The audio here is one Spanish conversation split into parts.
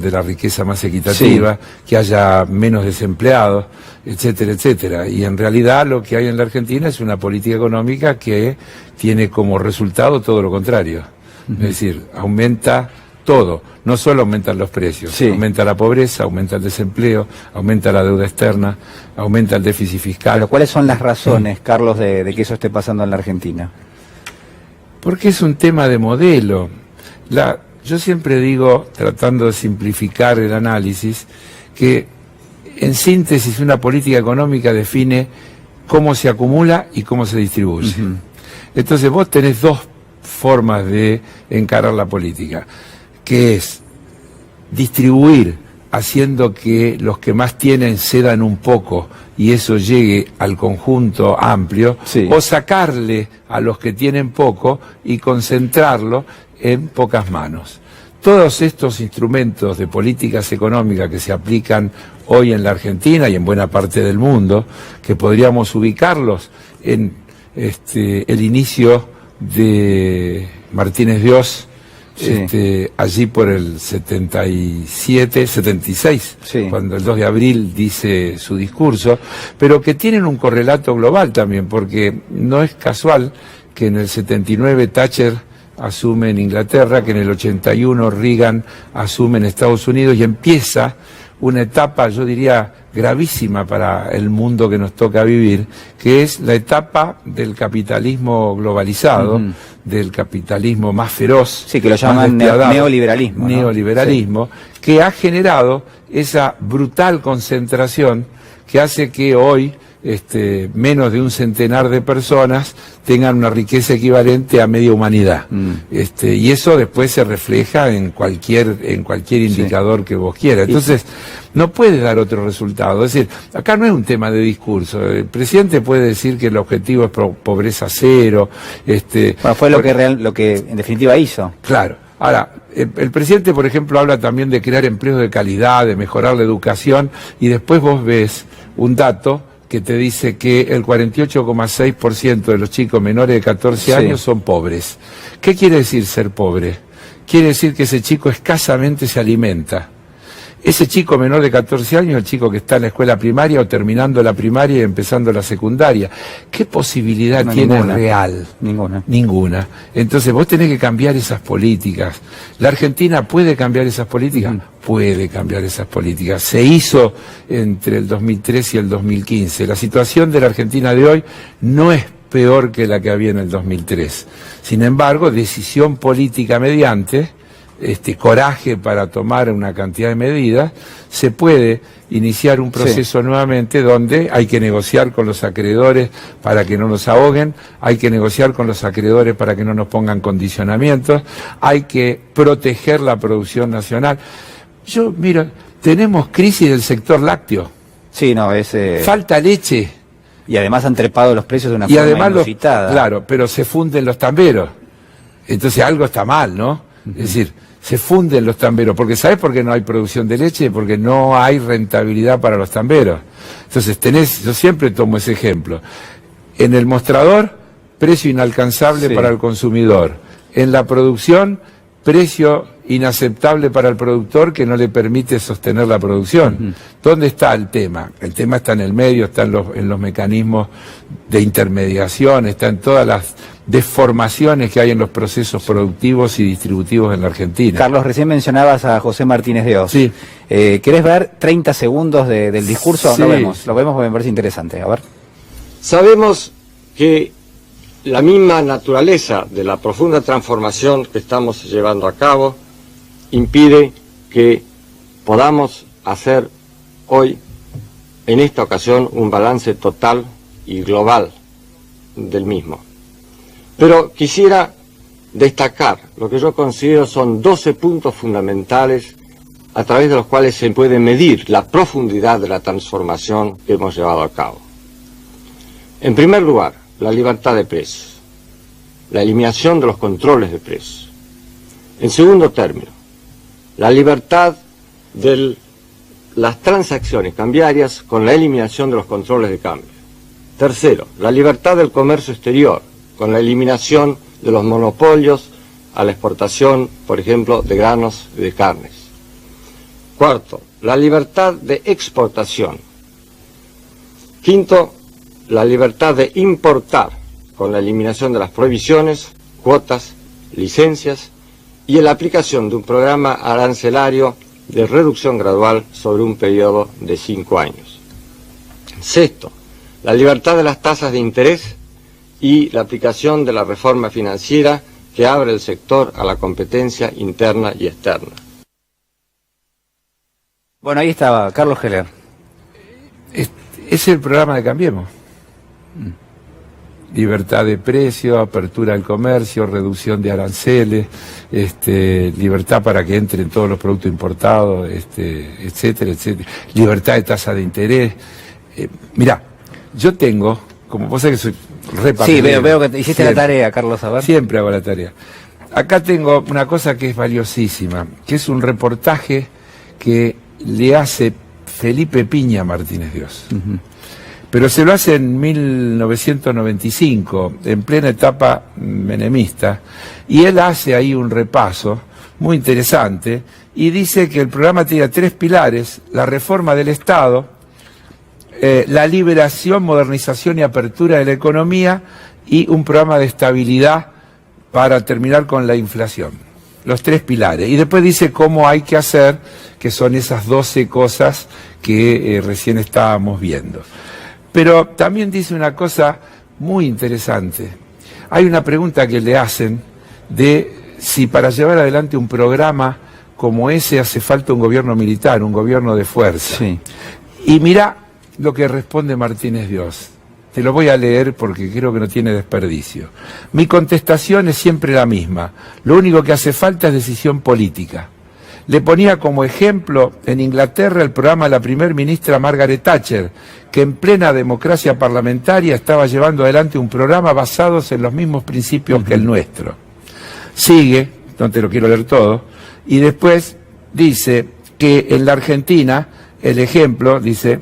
de la riqueza más equitativa, que haya menos desempleados, etcétera, etcétera. Y en realidad lo que hay en la Argentina es una política económica que tiene como resultado todo lo contrario. Es decir, aumenta todo, no solo aumentan los precios, aumenta la pobreza, aumenta el desempleo, aumenta la deuda externa, aumenta el déficit fiscal. Pero ¿cuáles son las razones, Carlos, de que eso esté pasando en la Argentina? Porque es un tema de modelo. Yo siempre digo, tratando de simplificar el análisis, que en síntesis una política económica define cómo se acumula y cómo se distribuye. Entonces vos tenés dos formas de encarar la política, que es distribuir haciendo que los que más tienen cedan un poco y eso llegue al conjunto amplio, o sacarle a los que tienen poco y concentrarlo en pocas manos. Todos estos instrumentos de políticas económicas que se aplican hoy en la Argentina y en buena parte del mundo, que podríamos ubicarlos en el inicio de Martínez de Oz, allí por el 77, 76, cuando el 2 de abril dice su discurso, pero que tienen un correlato global también, porque no es casual que en el 79 Thatcher asume en Inglaterra, que en el 81 Reagan asume en Estados Unidos y empieza una etapa, yo diría, gravísima para el mundo que nos toca vivir, que es la etapa del capitalismo globalizado, del capitalismo más feroz, que lo llaman neoliberalismo, ¿no? Neoliberalismo, que ha generado esa brutal concentración que hace que hoy menos de un centenar de personas tengan una riqueza equivalente a media humanidad. Y eso después se refleja en cualquier indicador que vos quieras. Entonces, no puede dar otro resultado. Es decir, acá no es un tema de discurso. El presidente puede decir que el objetivo es pobreza cero. Bueno, fue lo que en definitiva hizo. Claro. Ahora, el presidente, por ejemplo, habla también de crear empleos de calidad, de mejorar la educación, y después vos ves un dato que te dice que el 48,6% de los chicos menores de 14 años son pobres. ¿Qué quiere decir ser pobre? Quiere decir que ese chico escasamente se alimenta. Ese chico menor de 14 años, el chico que está en la escuela primaria o terminando la primaria y empezando la secundaria, ¿qué posibilidad tiene ninguna. real? Ninguna. Ninguna. Entonces vos tenés que cambiar esas políticas. ¿La Argentina puede cambiar esas políticas? Puede cambiar esas políticas. Se hizo entre el 2003 y el 2015. La situación de la Argentina de hoy no es peor que la que había en el 2003. Sin embargo, decisión política mediante, coraje para tomar una cantidad de medidas, se puede iniciar un proceso nuevamente donde hay que negociar con los acreedores para que no nos ahoguen, hay que negociar con los acreedores para que no nos pongan condicionamientos, hay que proteger la producción nacional. Mira, tenemos crisis del sector lácteo. Falta leche. Y además han trepado los precios de una forma inusitada. Claro, pero se funden los tamberos. Entonces algo está mal, ¿no? Es decir, se funden los tamberos, porque ¿sabés por qué no hay producción de leche? Porque no hay rentabilidad para los tamberos. Entonces yo siempre tomo ese ejemplo. En el mostrador, precio inalcanzable para el consumidor. En la producción, precio inaceptable para el productor que no le permite sostener la producción. ¿Dónde está el tema? El tema está en el medio, está en los mecanismos de intermediación, está en todas las deformaciones que hay en los procesos productivos y distributivos en la Argentina. Carlos, recién mencionabas a José Martínez de Oz. ¿Querés ver 30 segundos del discurso? Lo vemos porque me parece interesante. A ver. Sabemos que la misma naturaleza de la profunda transformación que estamos llevando a cabo impide que podamos hacer hoy, en esta ocasión, un balance total y global del mismo. Pero quisiera destacar lo que yo considero son 12 puntos fundamentales a través de los cuales se puede medir la profundidad de la transformación que hemos llevado a cabo. En primer lugar, la libertad de precios, la eliminación de los controles de precios. En segundo término, la libertad de las transacciones cambiarias con la eliminación de los controles de cambio. Tercero, la libertad del comercio exterior, con la eliminación de los monopolios a la exportación, por ejemplo, de granos y de carnes. Cuarto, la libertad de exportación. Quinto, la libertad de importar, con la eliminación de las prohibiciones, cuotas, licencias y en la aplicación de un programa arancelario de reducción gradual sobre un periodo de 5 años. Sexto, la libertad de las tasas de interés y la aplicación de la reforma financiera que abre el sector a la competencia interna y externa. Bueno, ahí estaba Carlos Heller. Es el programa de Cambiemos. Libertad de precio, apertura del comercio, reducción de aranceles, libertad para que entren todos los productos importados, etcétera, etcétera. Libertad de tasa de interés. Mirá, yo tengo, como vos sabés que soy Sí, veo que hiciste siempre la tarea, Carlos, a ver. Siempre hago la tarea. Acá tengo una cosa que es valiosísima, que es un reportaje que le hace Felipe Piña Martínez Dios. Pero se lo hace en 1995, en plena etapa menemista, y él hace ahí un repaso muy interesante, y dice que el programa tiene 3 pilares: la reforma del Estado, la liberación, modernización y apertura de la economía, y un programa de estabilidad para terminar con la inflación. Los 3 pilares. Y después dice cómo hay que hacer, que son esas 12 cosas que recién estábamos viendo. Pero también dice una cosa muy interesante. Hay una pregunta que le hacen de si para llevar adelante un programa como ese hace falta un gobierno militar, un gobierno de fuerza. Sí. Y mirá lo que responde Martínez Dios. Te lo voy a leer porque creo que no tiene desperdicio. Mi contestación es siempre la misma. Lo único que hace falta es decisión política. Le ponía como ejemplo en Inglaterra el programa de la primer ministra Margaret Thatcher, que en plena democracia parlamentaria estaba llevando adelante un programa basado en los mismos principios que el nuestro. Sigue, no te lo quiero leer todo, y después dice que en la Argentina, el ejemplo, dice,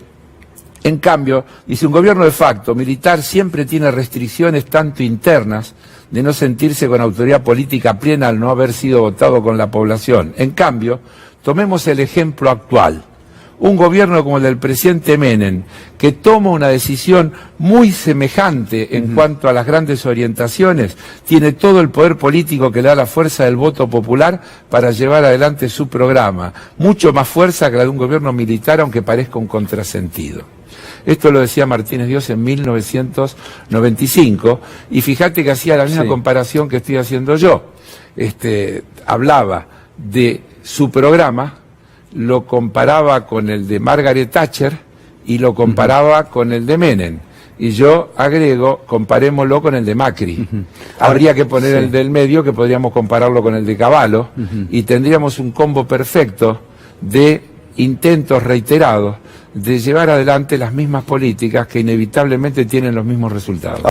en cambio, dice, un gobierno de facto militar siempre tiene restricciones tanto internas, de no sentirse con autoridad política plena al no haber sido votado con la población. En cambio, tomemos el ejemplo actual. Un gobierno como el del presidente Menem, que toma una decisión muy semejante en cuanto a las grandes orientaciones, tiene todo el poder político que le da la fuerza del voto popular para llevar adelante su programa. Mucho más fuerza que la de un gobierno militar, aunque parezca un contrasentido. Esto lo decía Martínez Dios en 1995, y fíjate que hacía la misma comparación que estoy haciendo yo. Hablaba de su programa, lo comparaba con el de Margaret Thatcher y lo comparaba con el de Menem. Y yo agrego, comparémoslo con el de Macri. Habría que poner el del medio, que podríamos compararlo con el de Cavallo, y tendríamos un combo perfecto de intentos reiterados de llevar adelante las mismas políticas que inevitablemente tienen los mismos resultados.